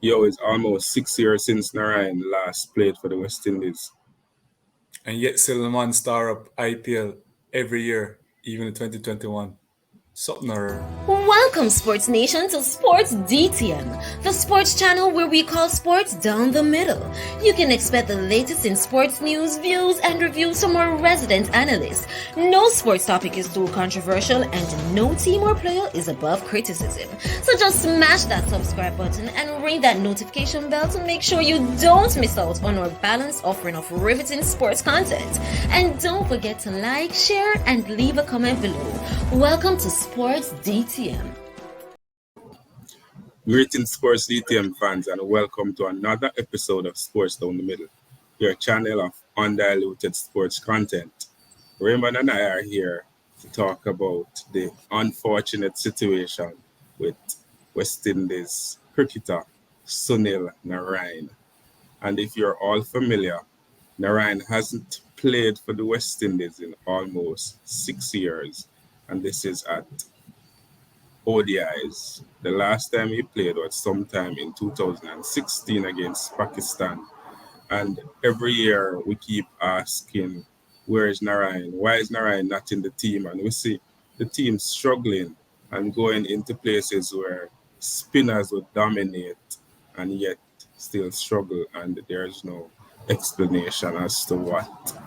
Yo, it's almost 6 years since Narine last played for the West Indies. And yet still the man star up IPL every year, even in 2021. Something or Welcome, Sports Nation, to Sports DTM, the sports channel where we call sports down the middle. You can expect the latest in sports news, views, and reviews from our resident analysts. No sports topic is too controversial, and no team or player is above criticism. So just smash that subscribe button and ring that notification bell to make sure you don't miss out on our balanced offering of riveting sports content. And don't forget to like, share, and leave a comment below. Welcome to Sports DTM. Greetings, Sports DTM fans, and welcome to another episode of Sports Down the Middle, your channel of undiluted sports content. Raymond and I are here to talk about the unfortunate situation with West Indies cricketer Sunil Narine. And if you're all familiar, Narine hasn't played for the West Indies in almost 6 years, and this is at ODIs. The last time he played was sometime in 2016 against Pakistan. And every year we keep asking, where is Narayan? Why is Narayan not in the team? And we see the team struggling and going into places where spinners would dominate and yet still struggle. And there's no explanation as to what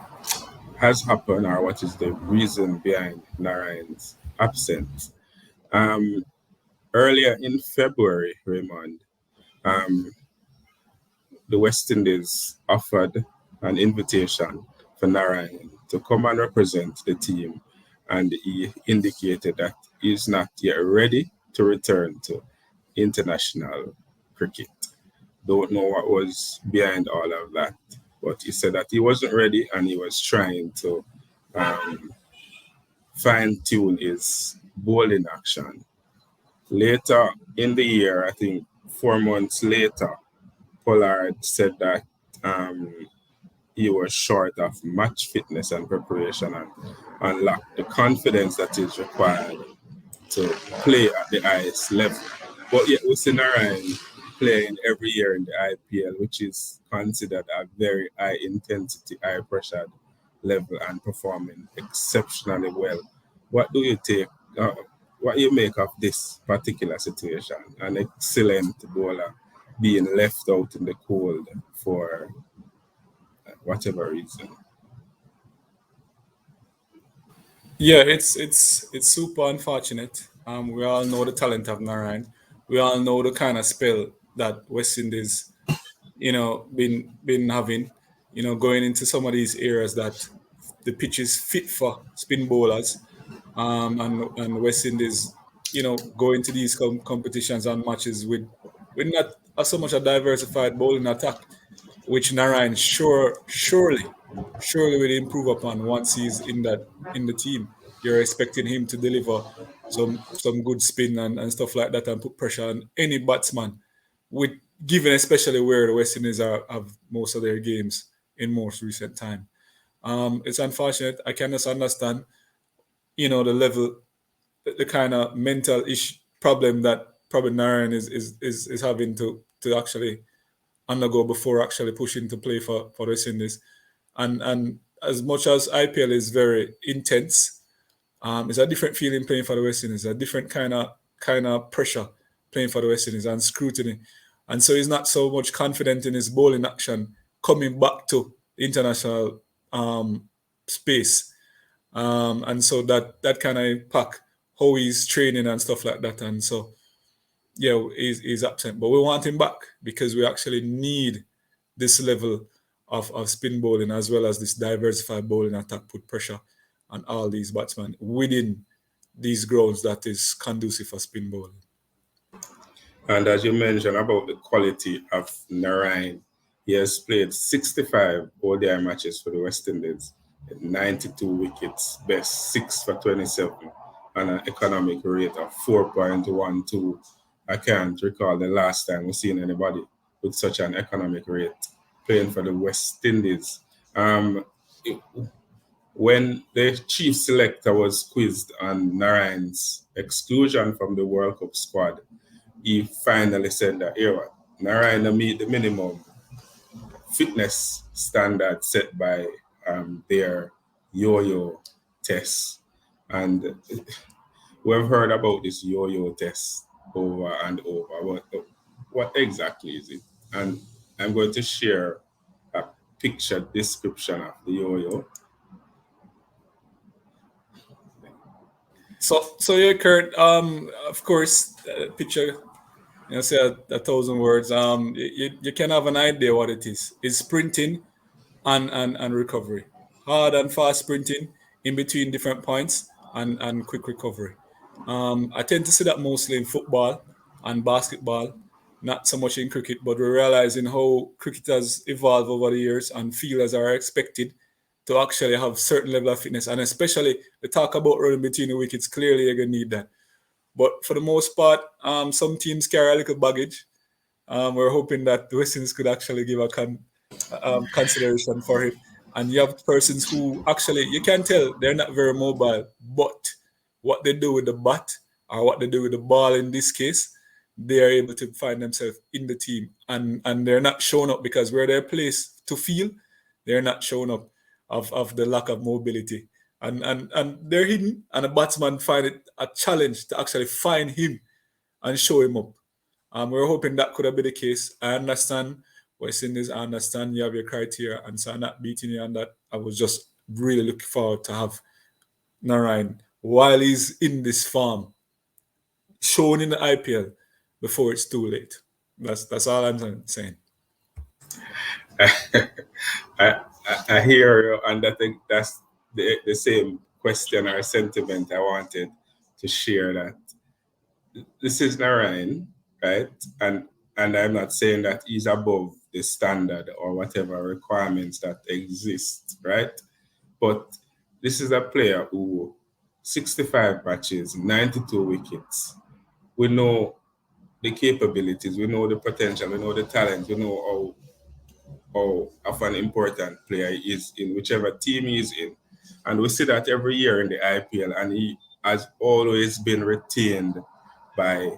has happened or what is the reason behind Narayan's absence. Um, Earlier in February, Raymond, um, the West Indies offered an invitation for Narayan to come and represent the team, and he indicated that he is not yet ready to return to international cricket. Don't know what was behind all of that, but he said that he wasn't ready and he was trying to um, fine tune his bowling action. Later in the year, I think 4 months later, Pollard said that um, he was short of match fitness and preparation and lacked the confidence that is required to play at the highest level. But yet we see Narayan playing every year in the IPL, which is considered a very high intensity, high pressure level and performing exceptionally well. What do you take? What you make of this particular situation? An excellent bowler being left out in the cold for whatever reason. yeah, it's super unfortunate. We all know the talent of Narayan. We all know the kind of spell that West Indies, been having, going into some of these areas that the pitch is fit for spin bowlers. And West Indies, go into these competitions and matches with not so much a diversified bowling attack, which Narayan surely will improve upon once he's in the team. You're expecting him to deliver some good spin and stuff like that and put pressure on any batsman, with given especially where the West Indies have most of their games in most recent time. It's unfortunate. I can just understand, the level, the kind of mental problem that probably Narayan is having to actually undergo before actually pushing to play for West Indies. And as much as IPL is very intense, it's a different feeling playing for the West Indies, a different kind of pressure playing for the West Indies and scrutiny. And so he's not so much confident in his bowling action coming back to international space. And so that kind of impact how he's training and stuff like that. And so yeah, he's absent. But we want him back because we actually need this level of spin bowling as well as this diversified bowling attack, put pressure on all these batsmen within these grounds that is conducive for spin bowling. And as you mentioned about the quality of Narayan, he has played 65 ODI matches for the West Indies, 92 wickets, best 6 for 27, and an economic rate of 4.12. I can't recall the last time we've seen anybody with such an economic rate playing for the West Indies. Um, when the chief selector was quizzed on Narayan's exclusion from the World Cup squad, he finally said that, here, Narine meet the minimum fitness standard set by their yo-yo test. And we've heard about this yo-yo test over and over. What exactly is it? And I'm going to share a picture description of the yo-yo. So yeah, Kurt. Of course, picture. Say a thousand words. You can have an idea what it is. It's sprinting and recovery. Hard and fast sprinting in between different points and quick recovery. I tend to see that mostly in football and basketball, not so much in cricket, but we're realizing how cricket has evolved over the years and fielders are expected to actually have certain level of fitness. And especially the talk about running between the wickets, clearly you're going to need that. But for the most part, some teams carry a little baggage. We're hoping that the West Indies could actually give a consideration for it. And you have persons who actually, you can tell they're not very mobile, but what they do with the bat or what they do with the ball in this case, they are able to find themselves in the team. And they're not showing up because where they're placed to feel, they're not showing up of the lack of mobility. And they're hidden, and a batsman find it a challenge to actually find him and show him up. We're hoping that could have been the case. I understand West Indies, I understand you have your criteria, and so I'm not beating you on that. I was just really looking forward to have Narine, while he's in this form, shown in the IPL before it's too late. That's all I'm saying. I hear you, and I think that's the same question or sentiment I wanted to share. That this is Narine, right? And I'm not saying that he's above the standard or whatever requirements that exist, right? But this is a player who 65 matches, 92 wickets. We know the capabilities, we know the potential, we know the talent, we know how of an important player he is in whichever team he is in. And we see that every year in the IPL, and he has always been retained by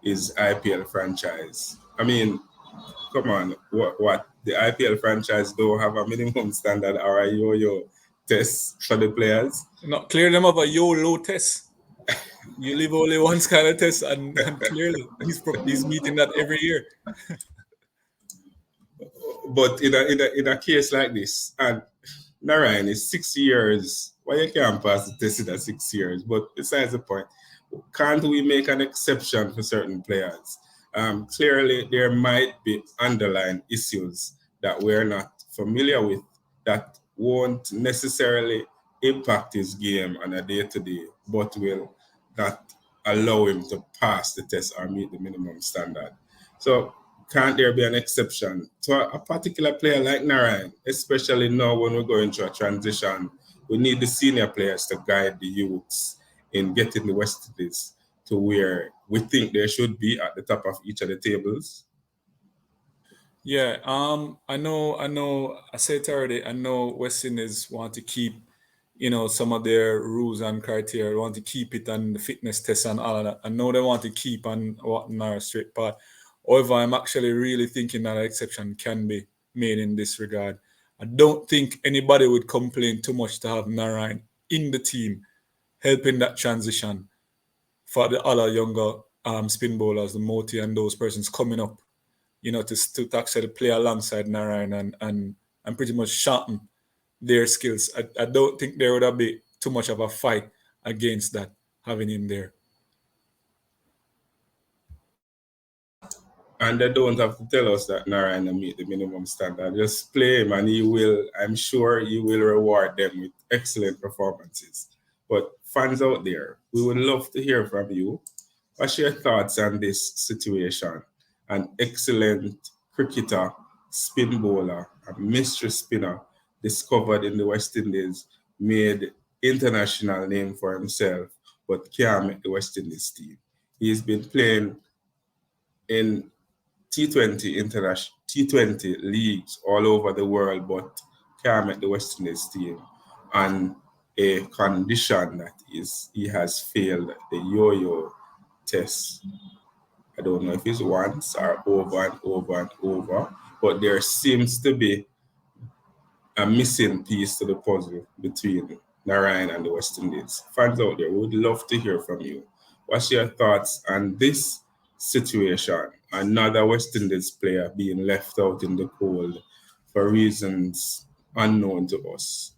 his IPL franchise. I mean, come on, what the IPL franchise don't have a minimum standard or a yo-yo test for the players? No, clear them of a YOLO test. You live only once kind of test, and clearly he's meeting that every year. But in a case like this, and Narine is 6 years. Why you can't pass the test in a 6 years? But besides the point, can't we make an exception for certain players? Clearly, there might be underlying issues that we're not familiar with that won't necessarily impact his game on a day-to-day, but will not allow him to pass the test or meet the minimum standard. So can't there be an exception to a particular player like Narine, especially now when we're going through a transition? We need the senior players to guide the youths in getting the West Indies to where we think they should be at the top of each of the tables. Yeah, I know. I said it already. I know West Indies want to keep, some of their rules and criteria. They want to keep it on the fitness test and all of that. I know they want to keep on what narrow straight path. However, I'm actually really thinking that an exception can be made in this regard. I don't think anybody would complain too much to have Narine in the team, helping that transition for the other younger spin bowlers, the Moti and those persons coming up, to actually play alongside Narine and pretty much sharpen their skills. I don't think there would have been too much of a fight against that, having him there. And they don't have to tell us that Narayana meet the minimum standard. Just play him and I'm sure he will reward them with excellent performances. But fans out there, we would love to hear from you. What's your thoughts on this situation? An excellent cricketer, spin bowler, a mystery spinner discovered in the West Indies, made international name for himself, but can't make the West Indies team. He's been playing in T20 international T20 leagues all over the world, but can't make the West Indies team on a condition that is he has failed the yo-yo test. I don't know if it's once or over and over and over, but there seems to be a missing piece to the puzzle between Narine and the West Indies. Fans out there, we would love to hear from you. What's your thoughts on this situation? Another West Indies player being left out in the cold for reasons unknown to us.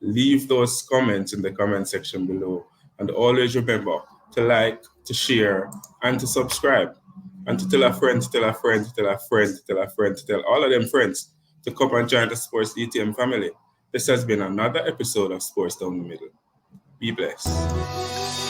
Leave those comments in the comment section below. And always remember to like, to share, and to subscribe. And to tell a friend, to tell a friend, to tell a friend, to tell a friend, to tell all of them friends to come and join the Sports DTM family. This has been another episode of Sports Down the Middle. Be blessed.